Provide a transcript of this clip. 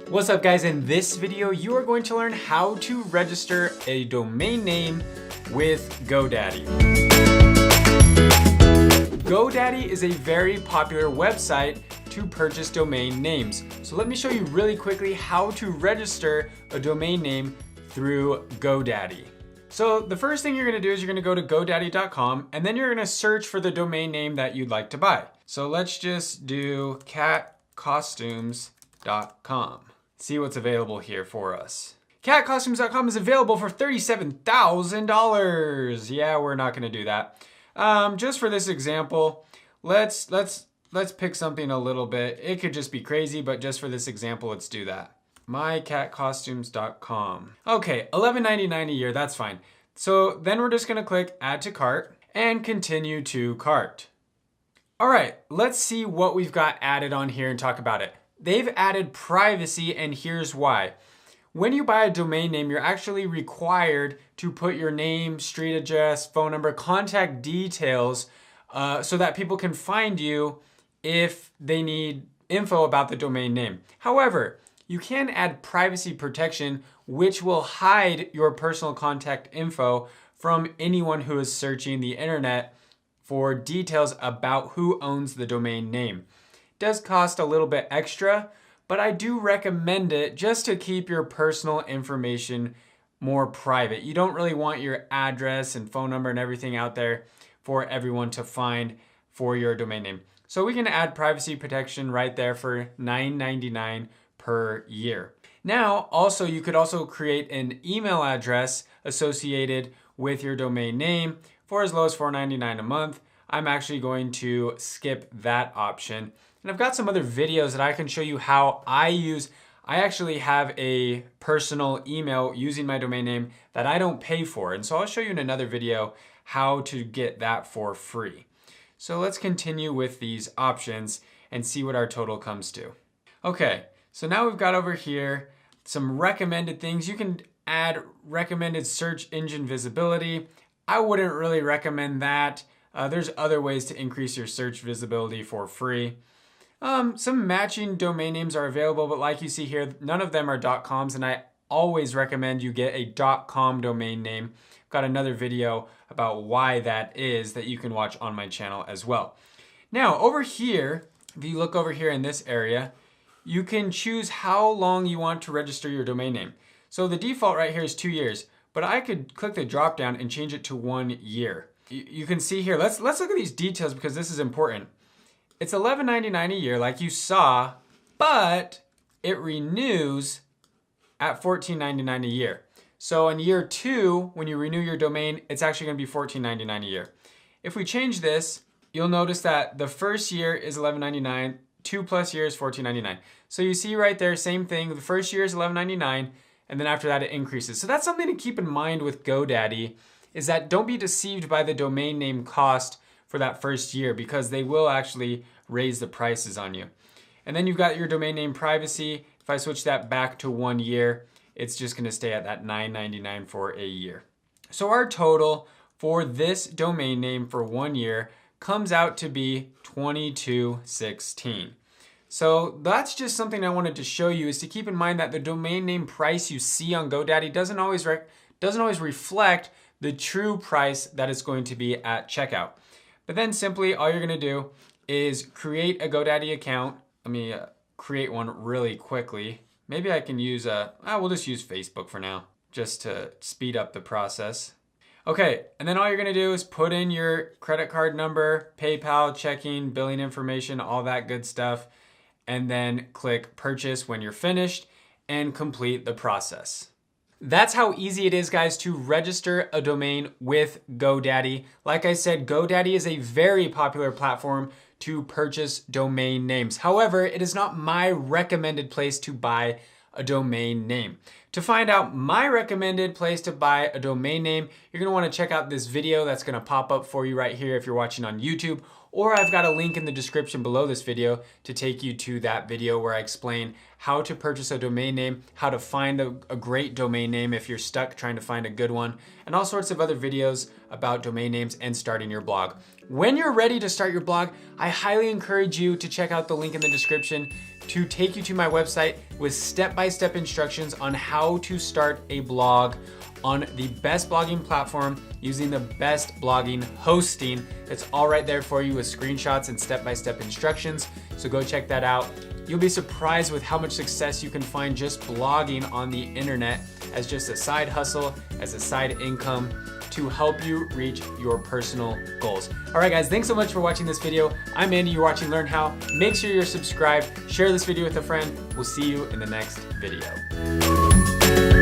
What's up guys? In this video, you are going to learn how to register a domain name with GoDaddy. GoDaddy is a very popular website to purchase domain names. So let me show you really quickly how to register a domain name through GoDaddy. So the first thing you're gonna do is you're gonna go to GoDaddy.com and then you're gonna search for the domain name that you'd like to buy. So let's just do catcostumes.com. See what's available here for us. Catcostumes.com is available for $37,000. Yeah, we're not gonna do that. Just for this example, let's pick something a little bit. It could just be crazy, but just for this example, let's do that. mycatcostumes.com. Okay, $11.99 a year, that's fine. So then we're just gonna click add to cart and continue to cart. All right, let's see what we've got added on here and talk about it. They've added privacy, and here's why. When you buy a domain name, you're actually required to put your name, street address, phone number, contact details so that people can find you if they need info about the domain name. However, you can add privacy protection, which will hide your personal contact info from anyone who is searching the internet for details about who owns the domain name. It does cost a little bit extra, but I do recommend it just to keep your personal information more private. You don't really want your address and phone number and everything out there for everyone to find for your domain name. So we can add privacy protection right there for $9.99 per year. Now, also, you could also create an email address associated with your domain name for as low as $4.99 a month. I'm actually going to skip that option. And I've got some other videos that I can show you how I actually have a personal email using my domain name that I don't pay for. And so I'll show you in another video how to get that for free. So let's continue with these options and see what our total comes to. Okay, so now we've got over here some recommended things. You can add recommended search engine visibility. I wouldn't really recommend that. There's other ways to increase your search visibility for free. Some matching domain names are available, but like you see here, none of them are .coms, and I always recommend you get a .com domain name. I've got another video about why that is that you can watch on my channel as well. Now over here, if you look over here in this area, you can choose how long you want to register your domain name. So the default right here is 2 years, but I could click the drop down and change it to 1 year. You can see here, let's look at these details because this is important. It's $11.99 a year like you saw, but it renews at $14.99 a year. So in year 2, when you renew your domain, it's actually gonna be $14.99 a year. If we change this, you'll notice that the first year is $11.99, 2+ years, $14.99. So you see right there, same thing, the first year is $11.99, and then after that it increases. So that's something to keep in mind with GoDaddy, is that don't be deceived by the domain name cost for that first year because they will actually raise the prices on you. And then you've got your domain name privacy. If I switch that back to 1 year, it's just gonna stay at that $9.99 for a year. So our total for this domain name for 1 year comes out to be $22.16. So that's just something I wanted to show you, is to keep in mind that the domain name price you see on GoDaddy doesn't always reflect the true price that it's going to be at checkout. But then simply all you're gonna do is create a GoDaddy account. Let me create one really quickly. Maybe I can use we'll just use Facebook for now, just to speed up the process. Okay, and then all you're gonna do is put in your credit card number, PayPal, checking, billing information, all that good stuff, and then click purchase when you're finished and complete the process. That's how easy it is, guys, to register a domain with GoDaddy. Like I said, GoDaddy is a very popular platform to purchase domain names. However, it is not my recommended place to buy a domain name. To find out my recommended place to buy a domain name, you're gonna wanna check out this video that's gonna pop up for you right here if you're watching on YouTube, or I've got a link in the description below this video to take you to that video where I explain how to purchase a domain name, how to find a great domain name if you're stuck trying to find a good one, and all sorts of other videos about domain names and starting your blog. When you're ready to start your blog, I highly encourage you to check out the link in the description to take you to my website with step-by-step instructions on how to start a blog on the best blogging platform using the best blogging hosting. It's all right there for you with screenshots and step-by-step instructions. So go check that out. You'll be surprised with how much success you can find just blogging on the internet as just a side hustle, as a side income to help you reach your personal goals. All right, guys, thanks so much for watching this video. I'm Andy, you're watching Learn How. Make sure you're subscribed, share this video with a friend. We'll see you in the next video.